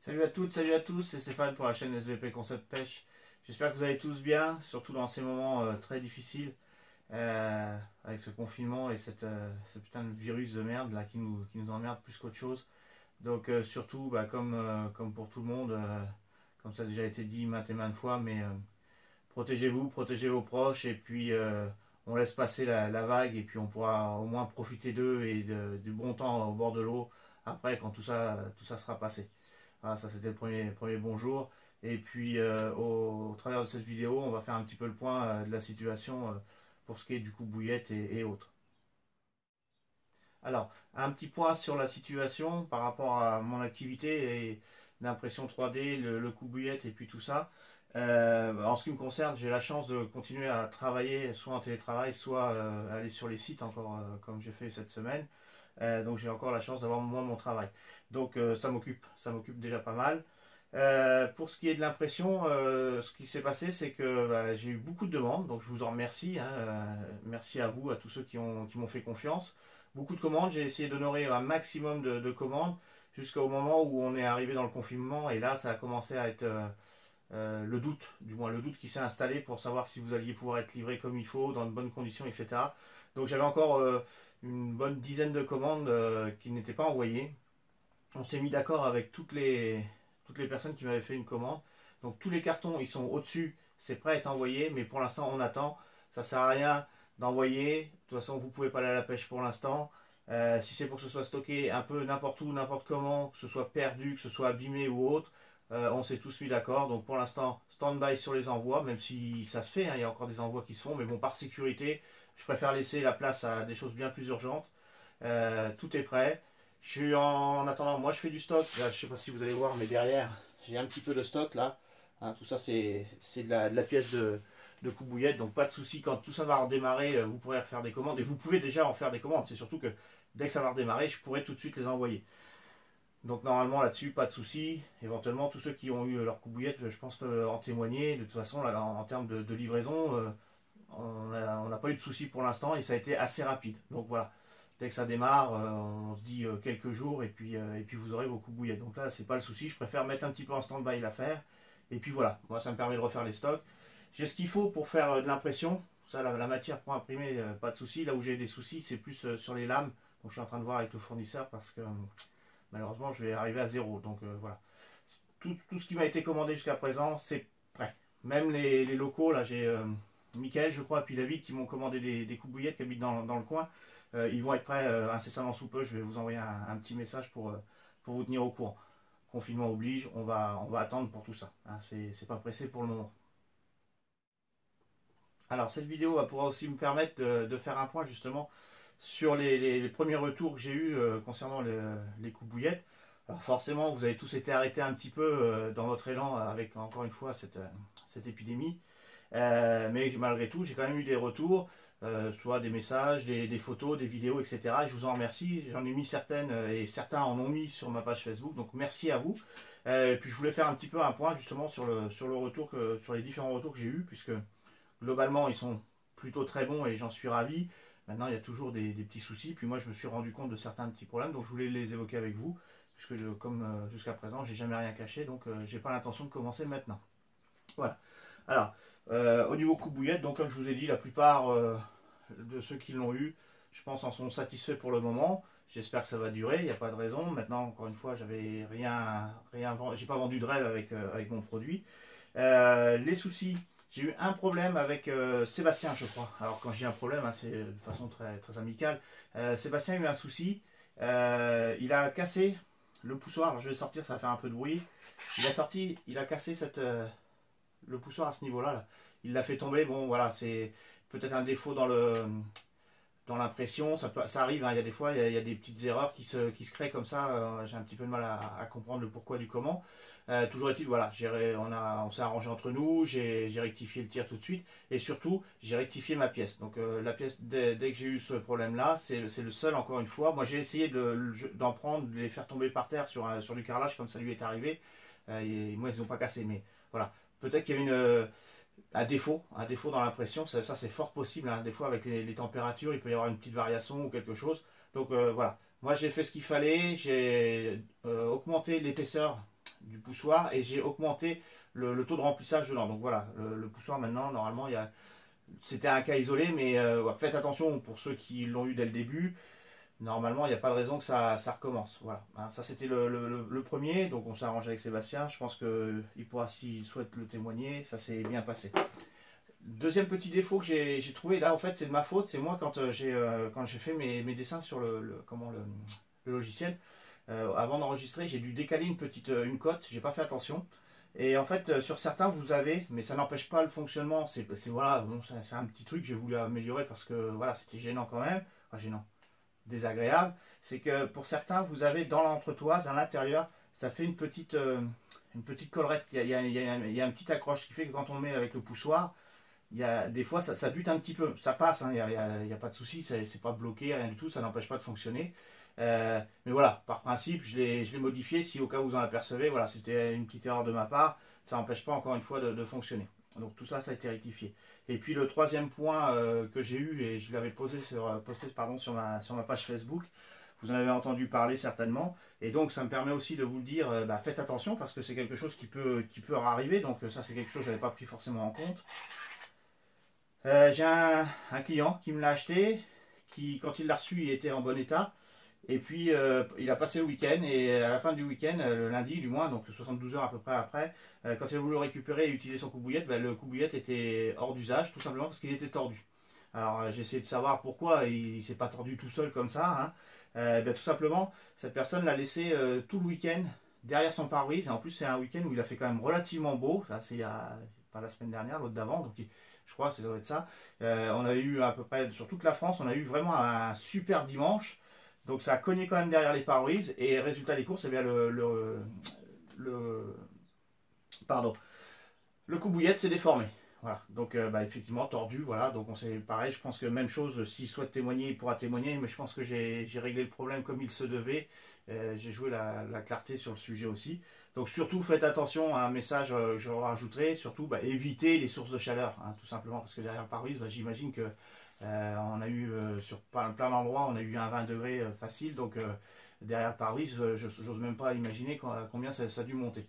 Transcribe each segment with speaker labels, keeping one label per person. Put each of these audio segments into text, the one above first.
Speaker 1: Salut à toutes, salut à tous, c'est Stéphane pour la chaîne SVP Concept Pêche. J'espère que vous allez tous bien, surtout dans ces moments très difficiles avec ce confinement et ce putain de virus de merde là qui nous emmerde plus qu'autre chose. Donc surtout, comme pour tout le monde, comme ça a déjà été dit maintes et maintes fois, mais protégez-vous, protégez vos proches et puis on laisse passer la vague et puis on pourra au moins profiter d'eux et du bon temps au bord de l'eau après quand tout ça sera passé. Voilà, ça c'était le premier bonjour. Et puis au travers de cette vidéo, on va faire un petit peu le point de la situation pour ce qui est du coup bouillette et autres. Alors, un petit point sur la situation par rapport à mon activité et l'impression 3D, le coup bouillette et puis tout ça. En ce qui me concerne, j'ai la chance de continuer à travailler soit en télétravail, soit aller sur les sites encore comme j'ai fait cette semaine. Donc j'ai encore la chance d'avoir moi mon travail. Donc ça m'occupe déjà pas mal. Pour ce qui est de l'impression, ce qui s'est passé, c'est que j'ai eu beaucoup de demandes, donc je vous en remercie, hein, merci à vous, à tous ceux qui m'ont fait confiance. Beaucoup de commandes, j'ai essayé d'honorer un maximum de commandes jusqu'au moment où on est arrivé dans le confinement, et là ça a commencé à être le doute, du moins le doute qui s'est installé pour savoir si vous alliez pouvoir être livré comme il faut, dans de bonnes conditions, etc. Donc j'avais encore une bonne dizaine de commandes qui n'étaient pas envoyées. On s'est mis d'accord avec toutes les personnes qui m'avaient fait une commande. Donc tous les cartons, ils sont au-dessus, c'est prêt à être envoyé, mais pour l'instant on attend. Ça sert à rien d'envoyer. De toute façon, vous pouvez pas aller à la pêche pour l'instant. Si c'est pour que ce soit stocké un peu n'importe où, n'importe comment, que ce soit perdu, que ce soit abîmé ou autre, on s'est tous mis d'accord. Donc pour l'instant, stand-by sur les envois, même si ça se fait, hein, il y a encore des envois qui se font, mais bon, par sécurité, je préfère laisser la place à des choses bien plus urgentes. Tout est prêt. Je suis en attendant, moi je fais du stock. Là, je sais pas si vous allez voir, mais derrière, j'ai un petit peu de stock là. Hein, tout ça, c'est de la pièce de coubouillette, donc pas de souci. Quand tout ça va redémarrer, vous pourrez faire des commandes et vous pouvez déjà en faire des commandes. C'est surtout que dès que ça va redémarrer, je pourrai tout de suite les envoyer. Donc normalement là-dessus, pas de souci. Éventuellement, tous ceux qui ont eu leur coubouillette, je pense peuvent en témoigner. De toute façon, là, en termes de livraison, on n'a pas eu de souci pour l'instant et ça a été assez rapide. Donc voilà, dès que ça démarre, on se dit quelques jours et puis vous aurez vos coubouillettes. Donc là, c'est pas le souci. Je préfère mettre un petit peu en stand-by l'affaire. Et puis voilà, moi ça me permet de refaire les stocks. J'ai ce qu'il faut pour faire de l'impression. Ça, la matière pour imprimer, pas de souci. Là où j'ai des soucis, c'est plus sur les lames. Donc je suis en train de voir avec le fournisseur parce que malheureusement je vais arriver à zéro. Donc voilà. Tout ce qui m'a été commandé jusqu'à présent, c'est prêt. Même les locaux, là j'ai Michael, je crois, et puis David qui m'ont commandé des coubouillettes qui habitent dans le coin. Ils vont être prêts incessamment sous peu. Je vais vous envoyer un petit message pour vous tenir au courant. Confinement oblige, on va attendre pour tout ça. Hein, c'est pas pressé pour le moment. Alors cette vidéo pourra aussi me permettre de faire un point justement sur les premiers retours que j'ai eu concernant les coubouillettes. Alors forcément, vous avez tous été arrêtés un petit peu dans votre élan avec encore une fois cette épidémie. Mais malgré tout, j'ai quand même eu des retours, soit des messages, des photos, des vidéos, etc. Et je vous en remercie. J'en ai mis certaines et certains en ont mis sur ma page Facebook. Donc merci à vous. Et puis je voulais faire un petit peu un point justement sur le retour sur les différents retours que j'ai eu, puisque globalement ils sont plutôt très bons et j'en suis ravi. Maintenant, il y a toujours des petits soucis. Puis moi, je me suis rendu compte de certains petits problèmes, donc je voulais les évoquer avec vous, puisque comme jusqu'à présent, j'ai jamais rien caché, donc j'ai pas l'intention de commencer maintenant. Voilà. Alors, au niveau coubouillette, donc comme je vous ai dit, la plupart de ceux qui l'ont eu, je pense, en sont satisfaits pour le moment. J'espère que ça va durer, il n'y a pas de raison. Maintenant, encore une fois, j'avais j'ai pas vendu de rêve avec mon produit. Les soucis, j'ai eu un problème avec Sébastien, je crois. Alors quand je dis un problème, hein, c'est de façon très, très amicale. Sébastien a eu un souci. Il a cassé le poussoir. Alors, je vais sortir, ça va faire un peu de bruit. Il a cassé le poussoir à ce niveau-là. Là. Il l'a fait tomber. Bon, voilà, c'est peut-être un défaut dans l'impression. Ça arrive, hein, il y a des fois, il y a des petites erreurs qui se créent comme ça. J'ai un petit peu de mal à comprendre le pourquoi du comment. Toujours est-il, voilà, on s'est arrangé entre nous, j'ai rectifié le tir tout de suite, et surtout, j'ai rectifié ma pièce. Donc la pièce, dès que j'ai eu ce problème-là, c'est le seul, encore une fois. Moi, j'ai essayé d'en prendre, de les faire tomber par terre sur du carrelage, comme ça lui est arrivé. Et moi, ils n'ont pas cassé, mais voilà. Peut-être qu'il y avait un défaut dans l'impression, ça c'est fort possible, hein. Des fois avec les températures, il peut y avoir une petite variation ou quelque chose. Donc voilà, moi j'ai fait ce qu'il fallait, j'ai augmenté l'épaisseur du poussoir et j'ai augmenté le taux de remplissage dedans. Donc voilà, le poussoir maintenant, normalement, c'était un cas isolé, mais faites attention pour ceux qui l'ont eu dès le début. Normalement, il n'y a pas de raison que ça recommence. Voilà. Hein, ça, c'était le premier. Donc, on s'est arrangé avec Sébastien. Je pense qu'il pourra, s'il souhaite, le témoigner. Ça s'est bien passé. Deuxième petit défaut que j'ai trouvé, là, en fait, c'est de ma faute. C'est moi, quand j'ai fait mes dessins sur le logiciel, avant d'enregistrer, j'ai dû décaler une cote. J'ai pas fait attention. Et en fait, sur certains, vous avez, mais ça n'empêche pas le fonctionnement. Voilà, bon, c'est un petit truc que j'ai voulu améliorer parce que voilà, c'était gênant quand même. Enfin, gênant, désagréable. C'est que pour certains, vous avez dans l'entretoise, à l'intérieur, ça fait une petite collerette. Il y a un petit accroche qui fait que quand on met avec le poussoir, des fois ça bute un petit peu. Ça passe, hein, il n'y a pas de souci, c'est pas bloqué, rien du tout, ça n'empêche pas de fonctionner. Mais voilà, par principe, je l'ai modifié. Si au cas où vous en apercevez, voilà, c'était une petite erreur de ma part. Ça n'empêche pas encore une fois de fonctionner. Donc tout ça, ça a été rectifié. Et puis le troisième point que j'ai eu, et je l'avais posté sur ma page Facebook, vous en avez entendu parler certainement. Et donc ça me permet aussi de vous le dire, faites attention parce que c'est quelque chose qui peut arriver. Donc ça, c'est quelque chose que je n'avais pas pris forcément en compte. J'ai un client qui me l'a acheté, qui quand il l'a reçu, il était en bon état. Et puis il a passé le week-end et à la fin du week-end, le lundi du moins, donc 72 heures à peu près après, quand il a voulu le récupérer et utiliser son coupe-bouillette, le coupe-bouillette était hors d'usage, tout simplement parce qu'il était tordu. Alors j'ai essayé de savoir pourquoi il ne s'est pas tordu tout seul comme ça. Hein. Tout simplement, cette personne l'a laissé tout le week-end derrière son pare-brise. Et en plus, c'est un week-end où il a fait quand même relativement beau. Ça, c'est pas la semaine dernière, l'autre d'avant. Donc je crois que ça doit être ça. On avait eu à peu près sur toute la France, on a eu vraiment un super dimanche. Donc ça a cogné quand même derrière les pare-brises et résultat des courses, eh bien le coupe-bouillette s'est déformé. Voilà, donc effectivement tordu, voilà, donc on sait pareil, je pense que même chose, s'il souhaite témoigner, il pourra témoigner, mais je pense que j'ai réglé le problème comme il se devait, j'ai joué la clarté sur le sujet aussi. Donc surtout faites attention à un message que je rajouterai, surtout évitez les sources de chaleur, hein, tout simplement, parce que derrière le pare-brise, j'imagine que on a eu sur plein d'endroits, on a eu un 20 degrés facile, donc derrière le pare-brise, j'ose même pas imaginer combien ça a dû monter.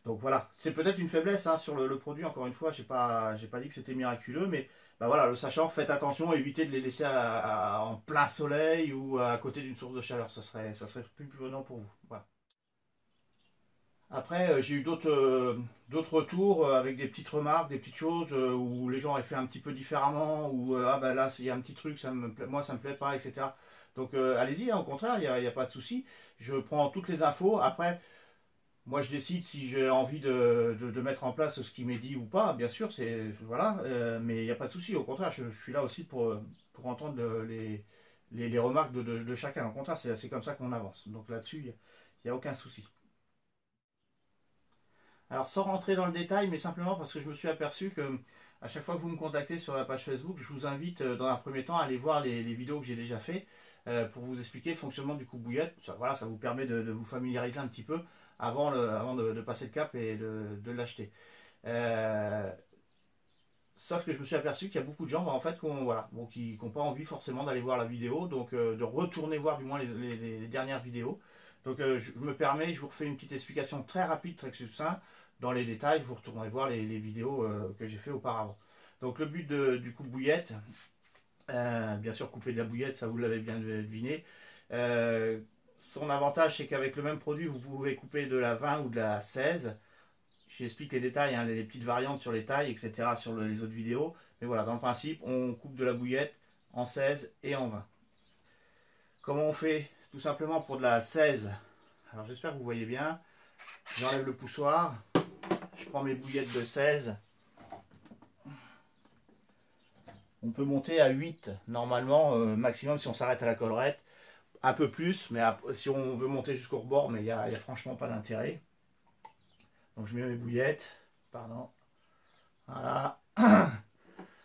Speaker 1: Donc voilà, c'est peut-être une faiblesse hein, sur le produit, encore une fois, j'ai pas dit que c'était miraculeux, mais voilà, le sachant, faites attention, évitez de les laisser en plein soleil ou à côté d'une source de chaleur, ça serait plus prudent pour vous. Voilà. Après, j'ai eu d'autres retours avec des petites remarques, des petites choses où les gens auraient fait un petit peu différemment, ou là, il y a un petit truc, moi ça me plaît pas, etc. Donc allez-y, hein, au contraire, il n'y a pas de souci. Je prends toutes les infos. Après, moi je décide si j'ai envie de mettre en place ce qui m'est dit ou pas. Bien sûr, voilà, mais il n'y a pas de souci. Au contraire, je suis là aussi pour entendre les remarques de chacun. Au contraire, c'est comme ça qu'on avance. Donc là-dessus, il n'y a aucun souci. Alors sans rentrer dans le détail, mais simplement parce que je me suis aperçu que à chaque fois que vous me contactez sur la page Facebook, je vous invite dans un premier temps à aller voir les vidéos que j'ai déjà fait pour vous expliquer le fonctionnement du coupe-bouillette. Voilà, ça vous permet de vous familiariser un petit peu avant de passer le cap et de l'acheter. Sauf que je me suis aperçu qu'il y a beaucoup de gens en fait, qui n'ont pas envie forcément d'aller voir la vidéo, donc de retourner voir du moins les dernières vidéos. Donc je me permets, je vous refais une petite explication très rapide, très succincte. Dans les détails, vous retournerez voir les vidéos que j'ai fait auparavant. Donc le but du coupe-bouillette, bien sûr couper de la bouillette, ça vous l'avez bien deviné. Son avantage c'est qu'avec le même produit, vous pouvez couper de la 20 ou de la 16. J'explique les détails, hein, les petites variantes sur les tailles, etc. sur les autres vidéos. Mais voilà, dans le principe, on coupe de la bouillette en 16 et en 20. Comment on fait? Tout simplement pour de la 16. Alors j'espère que vous voyez bien. J'enlève le poussoir. Je prends mes bouillettes de 16. On peut monter à 8 normalement, maximum si on s'arrête à la collerette. Un peu plus, mais si on veut monter jusqu'au rebord, mais il n'y a franchement pas d'intérêt. Donc je mets mes bouillettes. Pardon. Voilà.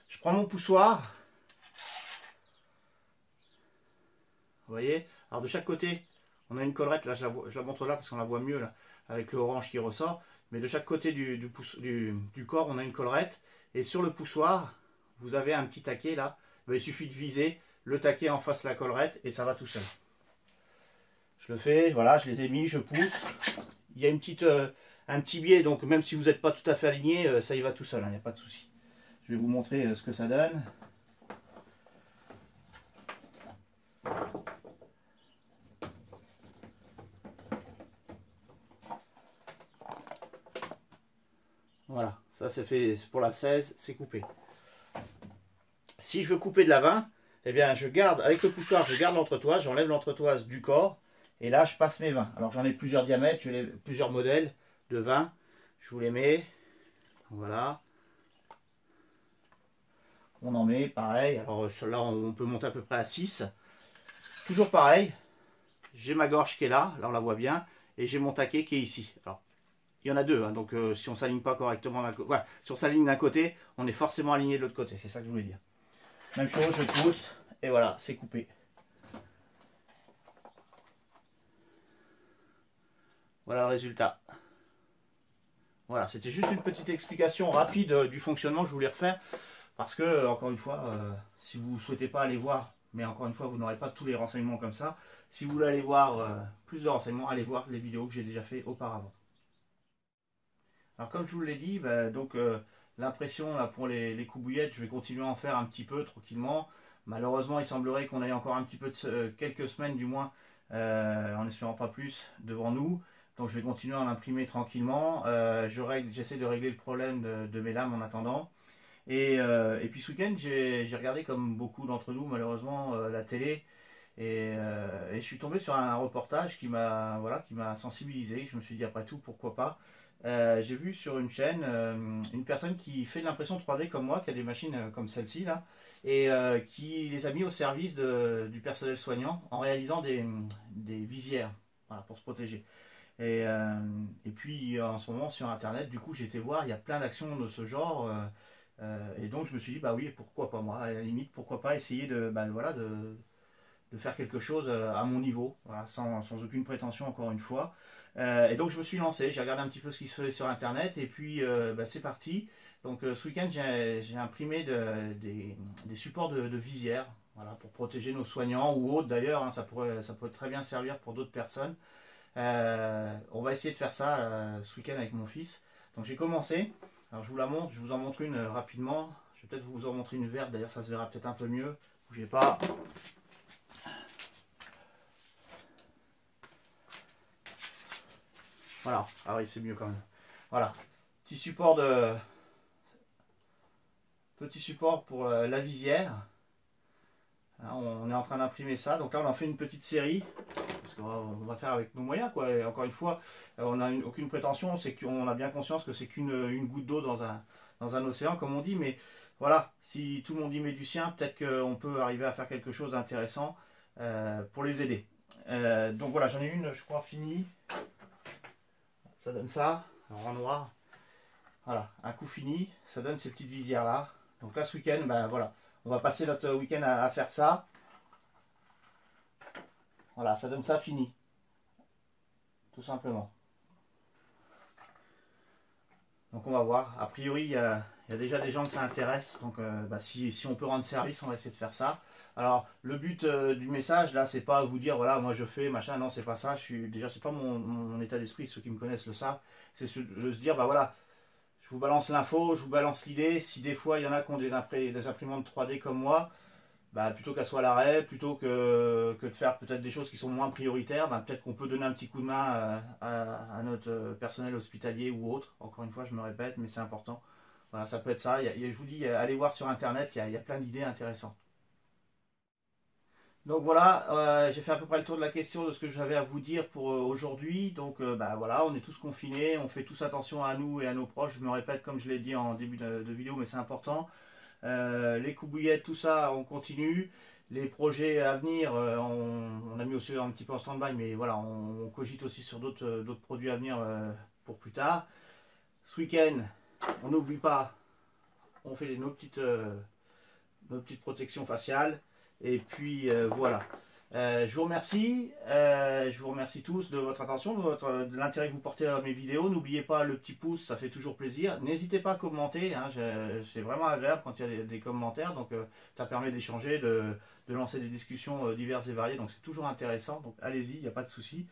Speaker 1: Je prends mon poussoir. Vous voyez? Alors de chaque côté, on a une collerette. Là, je la montre là parce qu'on la voit mieux là, avec le orange qui ressort. Mais de chaque côté du corps, on a une collerette. Et sur le poussoir, vous avez un petit taquet là. Il suffit de viser le taquet en face de la collerette et ça va tout seul. Je le fais, voilà, je les ai mis, je pousse. Il y a un petit biais, donc même si vous n'êtes pas tout à fait aligné, ça y va tout seul, il n'y a pas de souci. Je vais vous montrer ce que ça donne. Voilà, ça c'est fait pour la 16, c'est coupé. Si je veux couper de la 20, eh bien je garde, avec le poussoir, je garde l'entretoise, j'enlève l'entretoise du corps, et là je passe mes 20. Alors j'en ai plusieurs diamètres, j'ai plusieurs modèles de 20, je vous les mets, voilà. On en met, pareil, alors là on peut monter à peu près à 6. Toujours pareil, j'ai ma gorge qui est là on la voit bien, et j'ai mon taquet qui est ici. Alors, il y en a deux, hein, donc si on ne s'aligne pas correctement, voilà, si on s'aligne d'un côté, on est forcément aligné de l'autre côté, c'est ça que je voulais dire. Même chose, je pousse, et voilà, c'est coupé. Voilà le résultat. Voilà, c'était juste une petite explication rapide du fonctionnement que je voulais refaire, parce que, encore une fois, si vous ne souhaitez pas aller voir, mais encore une fois, vous n'aurez pas tous les renseignements comme ça, si vous voulez aller voir plus de renseignements, allez voir les vidéos que j'ai déjà fait auparavant. Alors comme je vous l'ai dit, donc l'impression pour les coubouillettes, je vais continuer à en faire un petit peu tranquillement. Malheureusement, il semblerait qu'on ait encore un petit peu de quelques semaines du moins, en espérant pas plus, devant nous. Donc je vais continuer à en imprimer tranquillement. J'essaie de régler le problème de mes lames en attendant. Et puis ce week-end, j'ai regardé comme beaucoup d'entre nous malheureusement la télé. Et je suis tombé sur un reportage qui m'a sensibilisé. Je me suis dit après tout, pourquoi pas. J'ai vu sur une chaîne une personne qui fait de l'impression 3D comme moi, qui a des machines comme celle-ci là, et qui les a mis au service du personnel soignant en réalisant des visières, voilà, pour se protéger. Et puis en ce moment sur internet, du coup j'ai été voir, il y a plein d'actions de ce genre. Et donc je me suis dit, bah oui, pourquoi pas moi, à la limite, pourquoi pas essayer voilà, de faire quelque chose à mon niveau, voilà, sans aucune prétention encore une fois. Et donc je me suis lancé, j'ai regardé un petit peu ce qui se faisait sur internet et puis c'est parti. Donc ce week-end j'ai imprimé des supports de visière, voilà, pour protéger nos soignants ou autres d'ailleurs, hein, ça pourrait très bien servir pour d'autres personnes. On va essayer de faire ça ce week-end avec mon fils. Donc j'ai commencé, alors je vous la montre, je vous en montre une rapidement. Je vais peut-être vous en montrer une verte, d'ailleurs ça se verra peut-être un peu mieux. Bougez pas. Voilà, ah oui c'est mieux quand même. Voilà, petit support pour la visière. Hein, on est en train d'imprimer ça, donc là on en fait une petite série. Parce qu'on va faire avec nos moyens, quoi. Et encore une fois, on n'a aucune prétention, c'est qu'on a bien conscience que c'est qu'une goutte d'eau dans un océan, comme on dit. Mais voilà, si tout le monde y met du sien, peut-être qu'on peut arriver à faire quelque chose d'intéressant pour les aider. Donc voilà, j'en ai une, je crois, finie. Ça donne ça, en noir. Voilà, un coup fini, ça donne ces petites visières là. Donc là, ce week-end, voilà, on va passer notre week-end à faire ça. Voilà, ça donne ça fini. Tout simplement. Donc on va voir. A priori, il y a déjà des gens que ça intéresse. Donc si on peut rendre service, on va essayer de faire ça. Alors le but du message là, c'est pas vous dire voilà, moi je fais machin. Non, c'est pas ça. C'est pas mon état d'esprit. Ceux qui me connaissent le savent. C'est de se dire voilà, je vous balance l'info, je vous balance l'idée. Si des fois il y en a qui ont des imprimantes 3D comme moi, plutôt qu'à soit à l'arrêt, plutôt que de faire peut-être des choses qui sont moins prioritaires, peut-être qu'on peut donner un petit coup de main à notre personnel hospitalier ou autre. Encore une fois, je me répète, mais c'est important. Voilà, ça peut être ça. Je vous dis, allez voir sur Internet, il y a plein d'idées intéressantes. Donc voilà, j'ai fait à peu près le tour de la question de ce que j'avais à vous dire pour aujourd'hui. Donc voilà, on est tous confinés, on fait tous attention à nous et à nos proches. Je me répète comme je l'ai dit en début de vidéo, mais c'est important. Les coubouillettes, tout ça, on continue. Les projets à venir, on a mis aussi un petit peu en stand-by, mais voilà, on cogite aussi sur d'autres produits à venir pour plus tard. Ce week-end, on n'oublie pas, on fait nos petites protections faciales. Et puis voilà. Je vous remercie tous de votre attention, de l'intérêt que vous portez à mes vidéos. N'oubliez pas le petit pouce, ça fait toujours plaisir. N'hésitez pas à commenter, hein, c'est vraiment agréable quand il y a des commentaires, donc ça permet d'échanger, de lancer des discussions diverses et variées, donc c'est toujours intéressant. Donc allez-y, il n'y a pas de souci.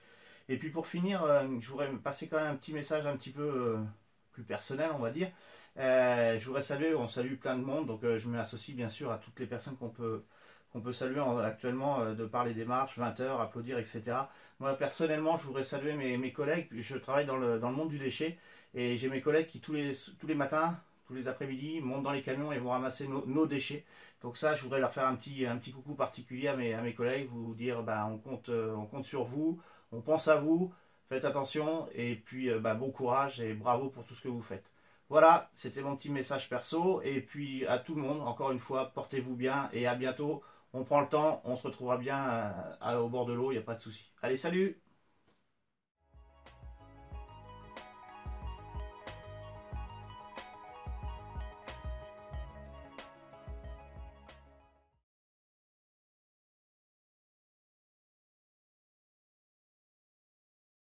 Speaker 1: Et puis pour finir, je voudrais me passer quand même un petit message un petit peu plus personnel, on va dire. Je voudrais saluer, on salue plein de monde, donc je m'associe bien sûr à toutes les personnes qu'on peut saluer actuellement de par les démarches, 20 heures, applaudir, etc. Moi personnellement, je voudrais saluer mes collègues. Je travaille dans le monde du déchet et j'ai mes collègues qui tous les matins, tous les après-midi, montent dans les camions et vont ramasser nos déchets. Donc ça, je voudrais leur faire un petit coucou particulier à mes collègues, vous dire bah, on compte sur vous, on pense à vous, faites attention et puis bah, bon courage et bravo pour tout ce que vous faites. Voilà, c'était mon petit message perso et puis à tout le monde, encore une fois, portez-vous bien et à bientôt. On prend le temps, on se retrouvera bien au bord de l'eau, il n'y a pas de souci. Allez, salut!